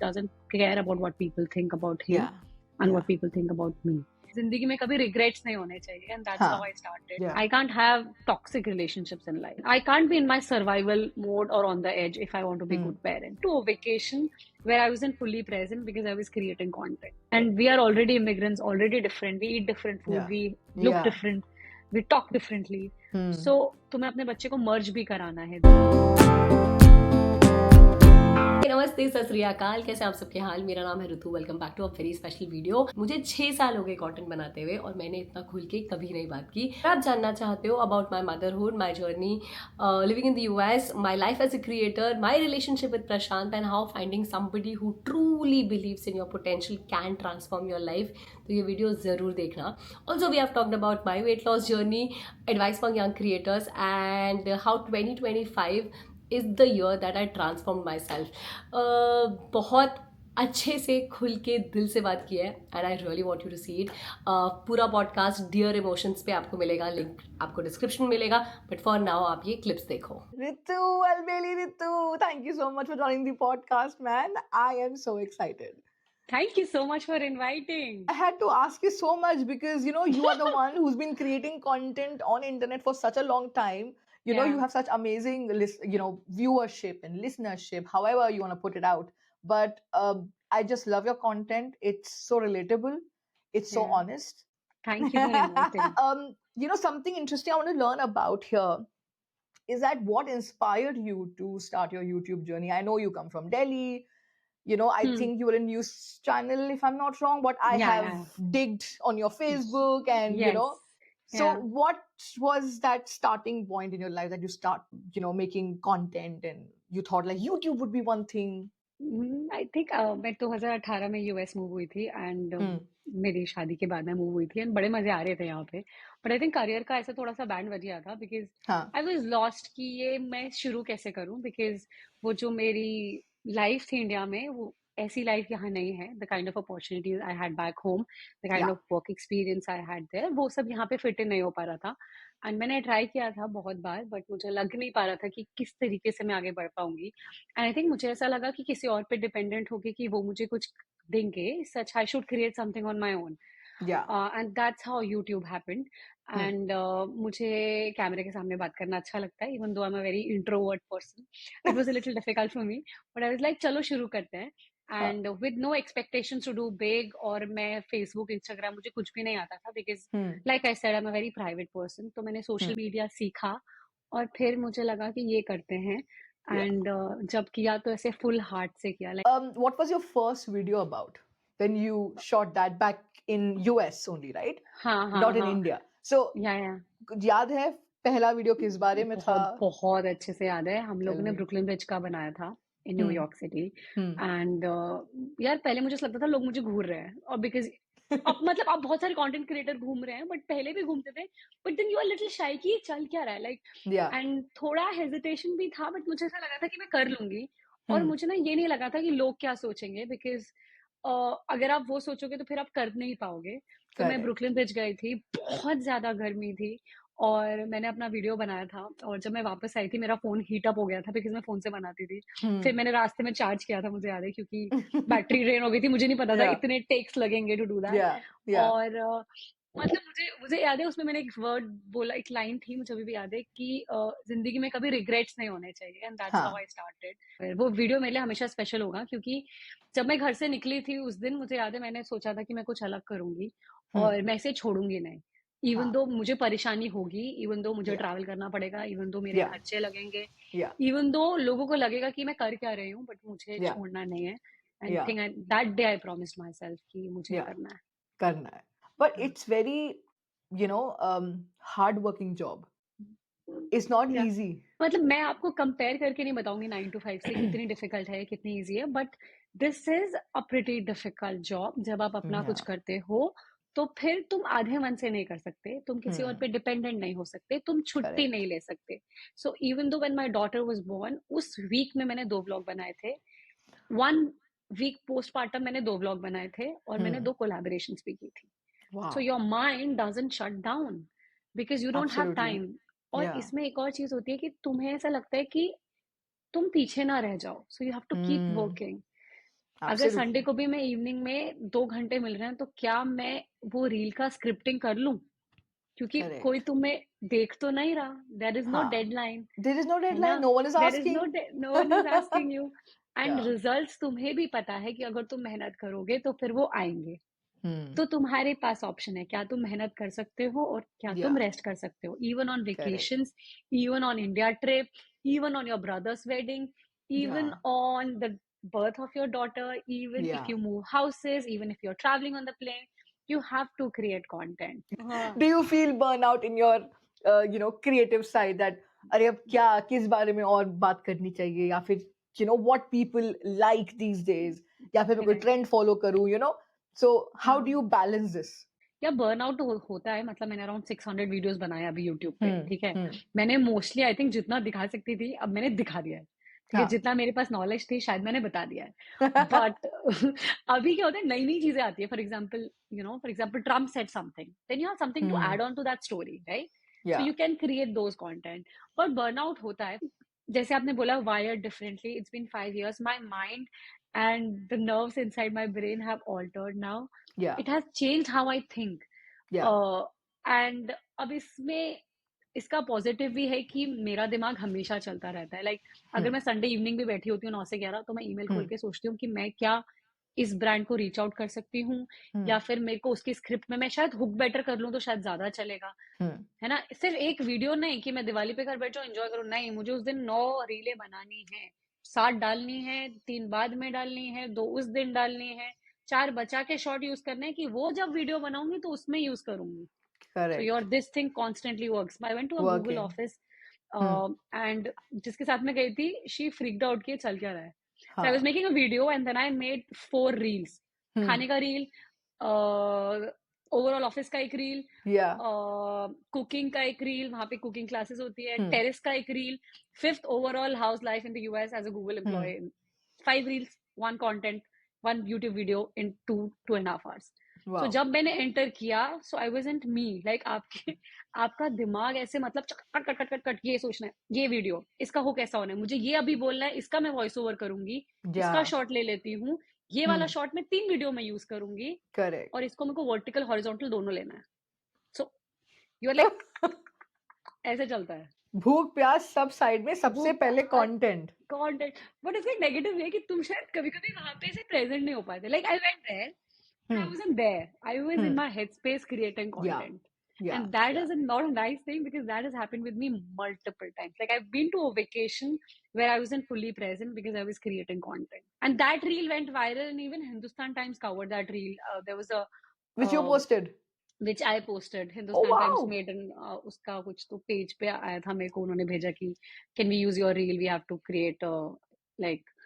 doesn't care about what people think about him Yeah. and Yeah. what people think about me. जिंदगी में कभी regrets नहीं होने चाहिए, and that's how हाँ. I started. Yeah. I can't have toxic relationships in life. I can't be in my survival mode or on the edge if I want to be a good parent. To a vacation where I wasn't fully present because I was creating content. And we are already immigrants, already different. We eat different food, Yeah. we look Yeah. different, we talk differently. So तुम्हें अपने बच्चे को merge भी कराना है. नमस्ते, सत श्री अकाल। कैसे आप सबके हाल? मेरा नाम है Ritu. Welcome back to a very special video. मुझे 6 साल हो गए कंटेंट बनाते हुए और मैंने इतना खुल के कभी नहीं बात की। अगर आप जानना चाहते हो about my motherhood, my journey living in the US, my life as a creator, my relationship with Prashant and how finding somebody who truly believes in your potential can transform your life, तो ये video जरूर देखना। Also we have talked about my weight loss journey, advice for young creators and how 2025 is the year that I transformed myself. बहुत अच्छे से खुल के दिल से बात की है and I really want you to see it. पूरा पॉडकास्ट डियर इमोशंस पे आपको मिलेगा, लिंक आपको डिस्क्रिप्शन मिलेगा, बट फॉर नाउ आप ये क्लिप्स देखो। Ritu, Albeli Ritu, thank you so much for joining the podcast, man. I am so excited. Thank you so much for inviting. I had to ask you so much because you are the one who's been creating content on internet for such a long time. You have such amazing viewership and listenership, however you want to put it out. But I just love your content. It's so relatable. It's so honest. Thank you for inviting. Something interesting I want to learn about here is that what inspired you to start your YouTube journey? I know you come from Delhi. I think you were a news channel, if I'm not wrong, but I have digged on your Facebook and, So what was that starting point in your life that you start, making content and you thought like YouTube would be one thing? I think मैं 2018 में US move हुई थी and मेरी शादी के बाद में move हुई थी एंड बड़े मजे आ रहे थे यहाँ पे, बट आई थिंक करियर का ऐसा थोड़ा सा बैंड बज गया था बिकॉज आई वाज लॉस्ट कि ये मैं शुरू कैसे करूँ, बिकॉज वो जो मेरी लाइफ थी इंडिया में वो ऐसी लाइफ यहाँ नहीं है. The kind of opportunities I had back home, the kind of work experience I had there, वो सब यहाँ पे फिट इन नहीं हो पा रहा था. एंड मैंने ट्राई किया था बहुत बार, बट मुझे लग नहीं पा रहा था कि किस तरीके से मैं आगे बढ़ पाऊंगी. एंड आई थिंक मुझे ऐसा लगा कि किसी और पे डिपेंडेंट होके कि वो मुझे कुछ देंगे, such I should create something on my own. And that's how YouTube happened. And मुझे कैमरे के सामने बात करना अच्छा लगता है, even though I am a very introvert person. It was a little difficult for me, but I was like चलो शुरू करते हैं. And with no expectations to do big, और मैं फेसबुक इंस्टाग्राम मुझे कुछ भी नहीं आता था because like I said I am a very private person. तो मैंने सोशल मीडिया सीखा और फिर मुझे लगा कि ये करते हैं. एंड जब किया तो ऐसे फुल हार्ट से किया. Like what was your first video about when you shot that back in US only, right? Not in India. So याद है पहला वीडियो किस बारे में था? बहुत अच्छे से याद है. हम लोग ने ब्रुकलिन ब्रिज का बनाया था इन न्यूयॉर्क सिटी. एंड यार पहले मुझे लगता था लोग मुझे घूर रहे हैं, और बिकॉज अब मतलब आप बहुत सारे कंटेंट क्रिएटर घूम रहे हैं, बट पहले भी घूमते थे, but then you are little shy कि चल क्या रहा है लाइक. एंड थोड़ा हेजिटेशन भी था, बट मुझे ऐसा लगा था कि मैं कर लूंगी. और मुझे ना ये नहीं लगा था कि लोग क्या सोचेंगे, बिकॉज अगर आप वो सोचोगे तो फिर आप कर नहीं पाओगे. तो मैं ब्रुकलिन ब्रिज गई थी, बहुत ज्यादा गर्मी थी, और मैंने अपना वीडियो बनाया था. और जब मैं वापस आई थी मेरा फोन हीट अप हो गया था बिकॉज मैं फोन से बनाती थी. फिर मैंने रास्ते में चार्ज किया था, मुझे याद है, क्योंकि बैटरी ड्रेन हो गई थी. मुझे नहीं पता था इतने टेक्स लगेंगे टू डू दैट. और मतलब मुझे याद है उसमें मैंने एक वर्ड बोला, एक लाइन थी मुझे अभी भी याद है कि जिंदगी में कभी रिग्रेट्स नहीं होने चाहिए, and that's how I started. वो वीडियो मेरे लिए हमेशा स्पेशल होगा, क्योंकि जब मैं घर से निकली थी उस दिन मुझे याद है मैंने सोचा था कि मैं कुछ अलग करूंगी और मैं इसे छोड़ूंगी नहीं. इवन दो मुझे परेशानी होगी, इवन दो मुझे ट्रैवल करना पड़ेगा, इवन दो मेरे खर्चे लगेंगे, इवन दो लोगों को लगेगा कि मैं कर क्या रही हूँ, बट मुझे छोड़ना नहीं है. And think that day I promised my self कि मुझे करना है. But it's very, hard-working job. It's not easy. मतलब मैं आपको कंपेयर करके नहीं बताऊंगी 9 to 5 से कितनी डिफिकल्ट है, कितनी इजी है, but this is a pretty difficult job. जब आप अपना कुछ करते हो तो फिर तुम आधे मन से नहीं कर सकते, तुम किसी और पे डिपेंडेंट नहीं हो सकते, तुम छुट्टी नहीं ले सकते. So even though when my daughter was born, उस वीक में मैंने 2 व्लॉग बनाए थे. 1 वीक पोस्टपार्टम मैंने 2 व्लॉग बनाए थे, और मैंने 2 कोलैबोरेशंस भी की थी. So your mind doesn't shut down because you don't have time. और इसमें एक और चीज होती है कि तुम्हें ऐसा लगता है कि तुम पीछे ना रह जाओ, so you have to keep working. अगर संडे Absolutely. को भी मैं इवनिंग में 2 घंटे मिल रहे हैं तो क्या मैं वो रील का स्क्रिप्टिंग कर लूँ? क्योंकि कोई Correct. तुम्हें देख तो नहीं रहा, देयर इज़ नो हाँ. डेडलाइन, There is no है ना? deadline. No one is there is asking. No one is asking you and Yeah. Results तुम्हें भी पता है कि अगर तुम मेहनत करोगे तो फिर वो आएँगे। Hmm. तो तुम्हारे पास ऑप्शन है, क्या तुम मेहनत कर सकते हो और क्या तुम Yeah. रेस्ट कर सकते हो। Even on Correct. Vacations, even on India trip, even on your brothers wedding, even Yeah. On the birth of your daughter, even if Yeah. you move houses, even if you're traveling on the plane, you have to create content. हाँ, Do you feel burnout in your creative side that अरे अब क्या किस बारे में और बात करनी चाहिए या फिर what people like these days या फिर मैं कोई correct. ट्रेंड फॉलो करूं so how do हाँ। you balance this? या बर्नआउट होता है, मतलब मैंने अराउंड 600 वीडियोस बनाए अभी यूट्यूब पे, ठीक है। हम्म मैंने मोस्टली आई थिंक जितना दिखा सकती थी अब मैंने दिखा दिया है, ठीक है। हाँ जितना मेरे पास नॉलेज थी शायद मैंने बता दिया है, बट अभी क्या होता है, नई नई चीजें आती है। For example Trump said something, then you have something to hmm add on to that story, right? So yeah you can create those content, but burnout होता है। जैसे आपने बोला wired differently, it's been 5 years, my mind and the nerves inside my brain have altered now. yeah It has changed how I think. yeah and अब इसमें इसका positive भी है कि मेरा दिमाग हमेशा चलता रहता है। अगर मैं संडे इवनिंग भी बैठी होती हूँ 9 से 11, तो मैं ईमेल खोल के सोचती हूँ कि मैं क्या इस ब्रांड को रीच आउट कर सकती हूँ, या फिर मेरे को उसकी स्क्रिप्ट में मैं शायद हुक बेटर कर लूँ तो शायद ज्यादा चलेगा, है ना। सिर्फ एक वीडियो नहीं कि मैं दिवाली पे घर बैठ जाऊँ एंजॉय करूँ, नहीं, मुझे उस दिन 9 रीलें बनानी है, 7 डालनी है, 3 बाद में डालनी है, 2 उस दिन डालनी है, 4 बचा के शॉर्ट यूज करने हैं कि वो जब वीडियो बनाऊंगी तो उसमें यूज करूंगी। So your correct this thing constantly works. I went to a Google working office hmm and जिसके साथ मैं गई थी, she freaked out कि चल क्या रहा है. So I was हाँ making a video and then I made 4 reels. खाने का रील, ओवरऑल ऑफिस का एक रील, yeah कुकिंग का एक रील, वहां पे कुकिंग क्लासेस होती है, हम्म टेरेस का एक reel, 5th overall house life in the US as a Google employee, 5 reels, 1 content, 1 YouTube video in 2.5 hours. So wow जब मैंने एंटर किया, so I wasn't me, like आपका दिमाग ऐसे मतलब cut cut cut cut cut ये सोचना है, ये वीडियो इसका हो कैसा होना है, मुझे ये अभी बोलना है, इसका मैं वॉइस ओवर करूंगी, इसका yeah शॉट ले लेती हूँ, ये वाला शॉट में 3 वीडियो में यूज करूंगी, correct और इसको मेरे को वर्टिकल हॉरिजॉन्टल दोनों लेना है। सो यू आर लाइक ऐसे चलता है भूख प्यास सब साइड में, सबसे भूख पहले कंटेंट कंटेंट। बट इसका नेगेटिव ये कि तुम शायद कभी कभी वहां पे से प्रेजेंट नहीं हो पाते। Like I went there, I wasn't there. I was in my headspace creating yeah content. yeah And that yeah is not a nice thing because that has happened with me multiple times. Like I've been to a vacation where I wasn't fully present because I was creating content. And that reel went viral and even Hindustan Times covered that reel. There was a, which you uh, posted which I posted. oh Hindustan Times wow made an, उसका कुछ तो page पे आया था, मेरे को उन्होंने भेजा कि can we use your reel? We have to create a, like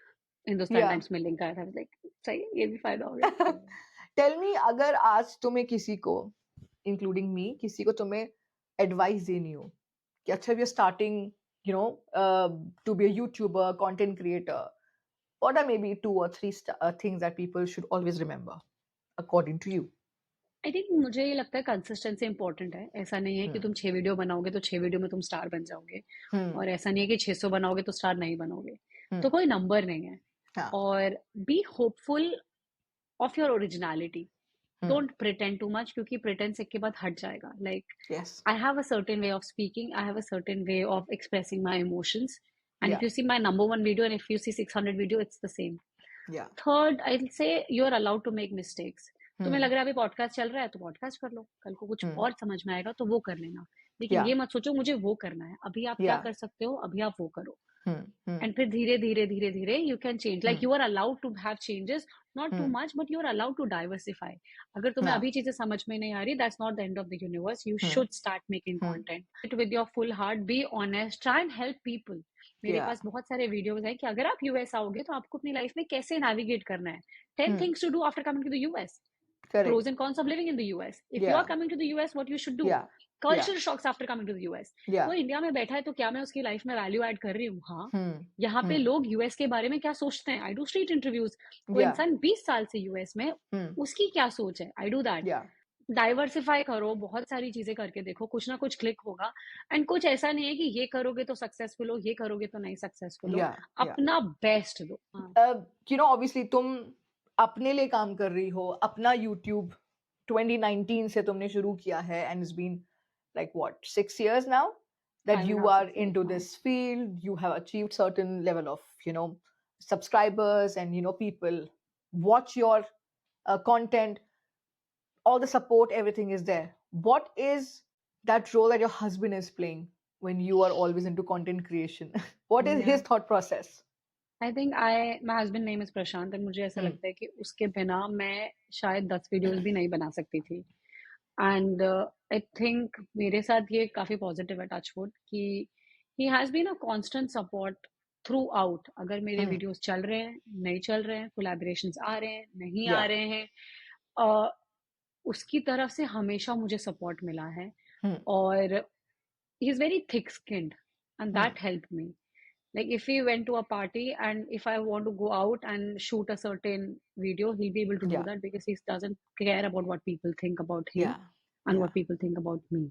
Hindustan yeah times में लिंक आया था। लाइक सही है, ये भी फायदा हो गया। टेल मी, अगर आज तुम्हें किसी को इंक्लूडिंग मी किसी को तुम्हें एडवाइस देनी हो कि अच्छा we are starting to be a YouTuber content creator, what are maybe 2 or 3 things that people should always remember according to you? I think मुझे ये लगता है कंसिस्टेंसी इंपॉर्टेंट है। ऐसा नहीं है कि तुम 6 वीडियो बनाओगे तो 6 वीडियो में तुम स्टार बन जाओगे, और ऐसा नहीं है कि 600 बनाओगे तो स्टार नहीं बनोगे। तो कोई नंबर नहीं है। हाँ और be hopeful of your originality, don't pretend too much, क्योंकि प्रिटेंस एक के बाद हट जाएगा। Like yes I have a certain way of speaking, I have a certain way of expressing my emotions, and yeah if you see my number 1 video and if you see 600 video, it's the same. yeah third, I will say you are allowed to make mistakes. तुम्हें लग रहा है अभी podcast चल रहा है तो podcast कर लो, कल को कुछ और समझ में आएगा तो वो कर लेना, लेकिन yeah ये मत सोचो मुझे वो करना है। अभी आप क्या yeah कर सकते हो, अभी आप वो करो, hmm एंड फिर धीरे धीरे धीरे धीरे you can change. Like you are allowed to have changes, not too much, but you are allowed to diversify. अगर तुम्हें yeah अभी चीजें समझ में नहीं आ रही, that's not the end of the universe, you should start making content with your full heart, be honest, try and help people. मेरे yeah पास बहुत सारे वीडियोस हैं कि अगर आप यूएस आओगे तो आपको अपनी लाइफ में कैसे नेविगेट करना है, 10 things to do after coming to the US, correct pros and cons of living in the US. If you yeah are coming to the US, what you should do, yeah cultural shocks after coming to the US. yeah वो India में बैठा है तो क्या मैं उसकी life में value add कर रही हूँ? हाँ। hmm यहाँ पे लोग यूएस के बारे में क्या सोचते हैं, आई डू स्ट्रीट इंटरव्यूज। कोई yeah इंसान 20 साल से यूएस में, उसकी क्या सोच है, I do that. yeah diversify करो, बहुत सारी चीजें करके देखो, कुछ ना कुछ क्लिक होगा। एंड कुछ ऐसा नहीं है कि ये करोगे तो सक्सेसफुल हो, ये करोगे तो नहीं सक्सेसफुल हो, yeah yeah अपना बेस्ट दो। हाँ। obviously तुम अपने लिए काम कर रही हो, अपना YouTube 2019 से तुमने शुरू किया है, and it's been like what, 6 years now that 5.5, you are 6 years into now. this field. You have achieved certain level of, subscribers, and people watch your content. All the support, everything is there. What is that role that your husband is playing when you are always into content creation? What is Yeah. his thought process? I think my husband name is प्रशांत, और मुझे ऐसा Hmm. लगता है कि उसके बिना मैं शायद 10 वीडियोस भी नहीं बना सकती थी. एंड आई थिंक मेरे साथ ये काफी पॉजिटिव है, टचवुड, कि he has been a constant support throughout. अगर मेरे Hmm. वीडियोस चल रहे हैं, नहीं चल रहे हैं, कोलैबोरेशंस आ रहे हैं, नहीं आ Yeah. रहे हैं, uh, उसकी तरफ से हमेशा मुझे सपोर्ट मिला है. Hmm. और he is very thick skinned and Hmm. That help me. Like if we went to a party and if I want to go out and shoot a certain video, he'll be able to do Yeah. that because he doesn't care about what people think about him Yeah. and Yeah. what people think about me.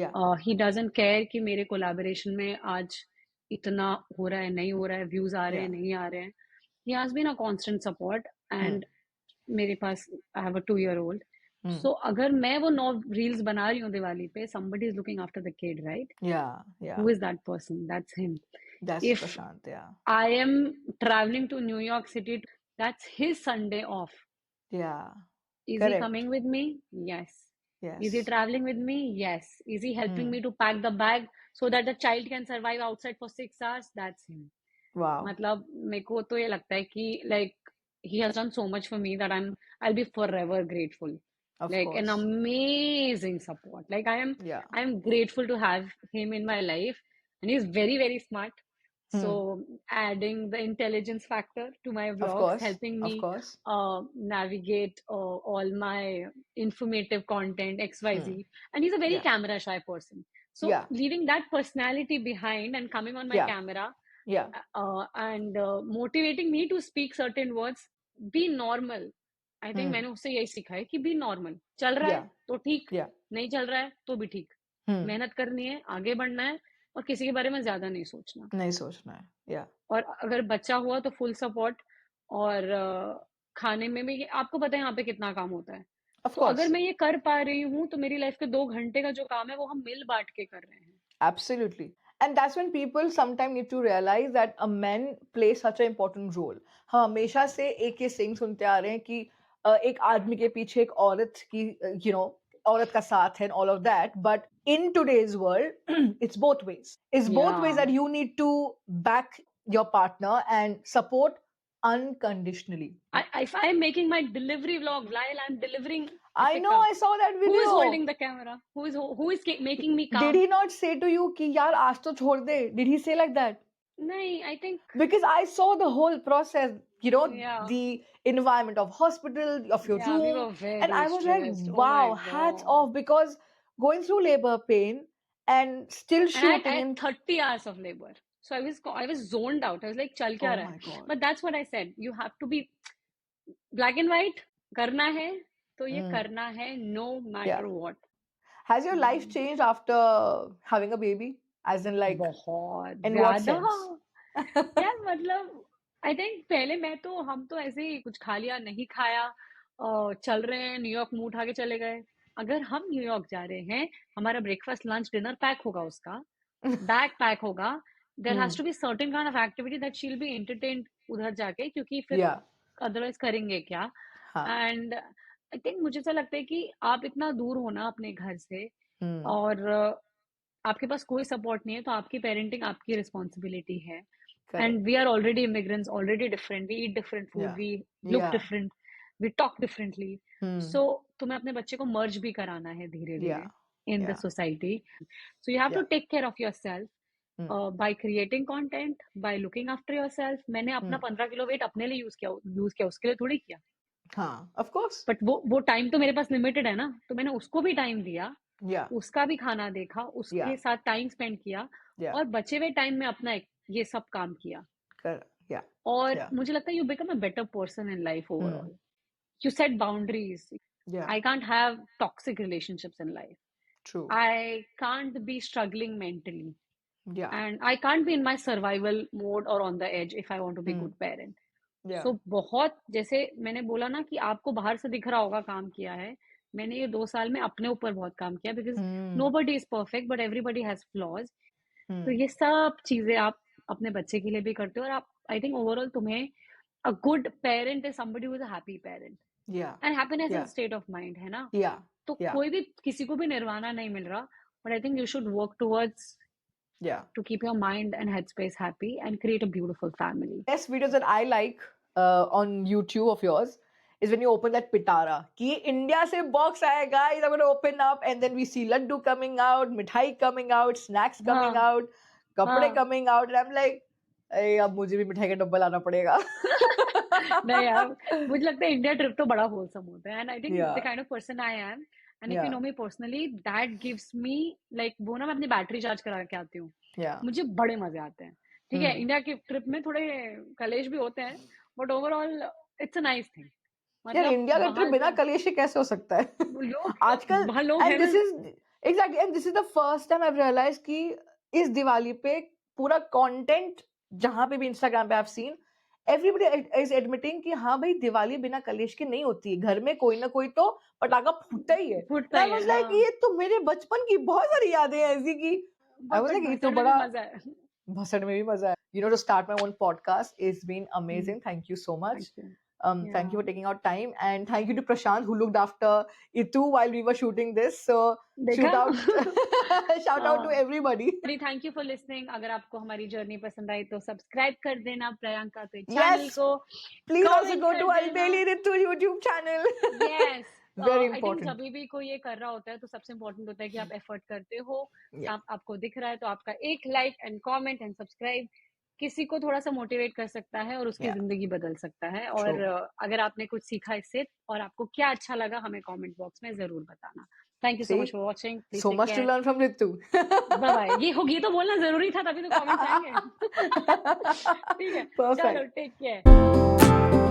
Yeah. He doesn't care कि मेरे collaboration में आज इतना हो रहा है, नहीं हो रहा है, views आ रहे हैं, Yeah. नहीं आ रहे हैं. He has been a constant support. Hmm. And मेरे पास I have a 2-year-old. Hmm. So अगर मैं वो 9 reels बना रही हूँ दिवाली पे, somebody is looking after the kid, right? Yeah. Yeah. Who is that person? That's him. That's If Prashant. Yeah. I am traveling to New York City, that's his Sunday off. Yeah. Is he Correct. coming with me? Yes. Is he Yes. traveling with me? Yes. Is he helping Hmm. me to pack the bag so that the child can survive outside for 6 hours? That's him. Wow. मतलब मेरे को तो ये लगता है कि like he has done so much for me that I'll be forever grateful. Of Like an course. amazing support. Like Yeah. I am grateful to have him in my life, and he's very, very smart. Hmm. So adding the intelligence factor to my Of vlogs, course. helping Of me course. navigate all my informative content, XYZ. Hmm. And he's a very Yeah. camera shy person. So Yeah. leaving that personality behind and coming on my Yeah. camera Yeah. and motivating me to speak certain words, be normal. I think Hmm. मैंने उससे यही सीखा है कि be normal. चल रहा है Yeah. तो ठीक, Yeah. नहीं चल रहा है तो भी ठीक. Hmm. मेहनत करनी है, आगे बढ़ना है, और किसी के बारे में ज्यादा नहीं सोचना. नहीं सोचना है. Yeah. और अगर बच्चा हुआ तो फुल सपोर्ट. और खाने में भी आपको पता है यहाँ पे कितना काम होता है. Of तो अगर course. मैं ये कर पा रही हूँ तो मेरी लाइफ के 2 घंटे का जो काम है वो हम मिल बांट के कर रहे हैं. Absolutely. And that's when people sometimes need to realize that a man plays such an important role. हम हमेशा से एक ये सिंग सुनते आ रहे हैं कि एक आदमी के पीछे एक औरत की औरत का साथ है and all of that. But in today's world, it's both ways. It's both ways Yeah. that you need to back your partner and support unconditionally. If I'm making my delivery vlog while I'm delivering I know, pickup, I saw that video. who is holding the camera? Who is making me calm? Did he not say to you कि यार आज तो छोड़ दे? Did he say like that? नहीं, I think Because I saw the whole process, Yeah. the environment of hospital, of your Yeah, we room, were very and I was like, stressed. Oh wow, my hats God. off, because going through labor pain and still And I shooting had in 30 hours of labor. So I was zoned out. I was like, चल क्या Oh रहा my है? God. But that's what I said. You have to be black and white. करना है तो ये करना है, no matter what. Has your life changed after having a baby? As in like, बहुत in what ज्यादा. sense? यार मतलब आई थिंक पहले हम तो ऐसे ही कुछ खा लिया, नहीं खाया, चल रहे हैं, न्यूयॉर्क मुंह उठा के चले गए. अगर हम न्यूयॉर्क जा रहे हैं, हमारा ब्रेकफास्ट लंच डिनर पैक होगा, उसका बैग पैक होगा. There has to be certain kind of activity that she will be entertained उधर जाके, क्योंकि फिर Yeah. अदरवाइज करेंगे क्या. हाँ. एंड आई थिंक मुझे ऐसा लगता है कि आप इतना दूर हो ना अपने घर से, Hmm. और आपके पास कोई सपोर्ट नहीं है, तो आपकी पेरेंटिंग आपकी रिस्पॉन्सिबिलिटी है. Correct. And we are already immigrants, already different. We eat different food. Yeah. We look Yeah. different. We talk differently. Hmm. So तुम्हें अपने बच्चे को merge भी कराना है धीरे धीरे Yeah. in the Yeah. society. So you have to Yeah. take care of yourself Hmm. by creating content, by looking after yourself. मैंने अपना 15 किलो वेट अपने लिए यूज किया, उसके लिए थोड़ी किया. हाँ, of course. बट वो टाइम तो मेरे पास लिमिटेड है ना, तो मैंने उसको भी टाइम दिया, Yeah. उसका भी खाना देखा, उसके Yeah. साथ टाइम स्पेंड किया, Yeah. और बचे हुए टाइम में अपना ये सब काम किया. Correct. Yeah. और Yeah. मुझे लगता है you become a better person in life overall. You set boundaries. Yeah. I can't have toxic relationships in life. True. I can't be struggling mentally. Yeah. And I can't be in my survival mode or on the edge if I want to be a good parent. Yeah. सो बहुत, जैसे मैंने बोला ना कि आपको बाहर से दिख रहा होगा काम किया है, मैंने ये 2 साल में अपने ऊपर बहुत काम किया, because Hmm. Nobody is perfect but everybody has flaws. तो Hmm. ये सब चीज़ें आप अपने बच्चे के लिए भी करते हो, और आप, आई थिंक ओवरऑल तुम्हें, a good parent is somebody who is a happy parent, Yeah. And happiness is Yeah. A state of mind, है ना? Yeah. तो Yeah. कोई भी, किसी को भी निर्वाणा नहीं मिल रहा, but I think you should work towards Yeah. to keep your mind and headspace happy and create a beautiful family. Best videos that I like on YouTube of yours is when you open that pitara. कि India से box आया guys, I'm gonna open up and then we see laddu coming out, mithai coming out, snacks coming हाँ, out, कपड़े हाँ, coming out, and I'm like, अरे अब मुझे भी मिठाई का डब्बा लाना पड़ेगा. नहीं यार, मुझे लगता है इंडिया ट्रिप तो बड़ा होलसम होता है, and I think Yeah. The kind of person I am, and if you Yeah. Know me personally, that gives me, like वो ना, मैं अपनी बैटरी चार्ज करा के आती हूँ, Yeah. मुझे बड़े मजे आते हैं। ठीक है, Hmm. इंडिया की ट्रिप में थोड़े कलेश भी होते हैं, but overall it's a nice thing. यार मतलब इंडिया का ट्रिप बाहर बिना से कलेश के कैसे हो सकता है? लोग आजकल वहाँ लोग हैं एंड दिस ना, is exactly and this is the first time I realise कि इस दिवाली पे पूरा कंटेंट जहां पे भी इंस्टाग्राम पे I have seen everybody is admitting कि हाँ भाई दिवाली बिना कलेश के नहीं होती है, घर में कोई ना कोई तो पटाखा फूटता ही है. फूटता आई ही है, वाज लाइक हाँ, ये तो मेरे बचपन की बहुत सारी यादें हैं ऐसी की आई वाज बट लाइक ये तो भसड़ में भी बड़ा मजा है। भसड़ में भी मजा है. You know, to start my own podcast is been amazing. Thank you so much. Thank you. Thank you for Yeah, taking out time, and thank you to Prashant who looked after Itu while we were shooting this. So देखा? shout out, shout out to हाँ, everybody. Thank you for listening. अगर आपको हमारी journey पसंद आई तो subscribe कर देना प्रियंका के चैनल Yes, को, please also कमेंट go कर to देना। Albeli Ritu YouTube channel. Yes, Very I think important. जब भी कोई ये कर रहा होता है तो सबसे इम्पोर्टेंट होता है कि आप एफर्ट करते हो, Yeah, आपको दिख रहा है, तो आपका एक like and comment and subscribe किसी को थोड़ा सा मोटिवेट कर सकता है और उसकी yeah, जिंदगी बदल सकता है। और true. अगर आपने कुछ सीखा इससे और आपको क्या अच्छा लगा, हमें कमेंट बॉक्स में जरूर बताना। Thank you so much See, for watching, please so take much to care, learn from Ritu. Bye bye. ये तो बोलना जरूरी था, तभी तो कमेंट्स आएंगे। ठीक है, चलो, Perfect. Take care.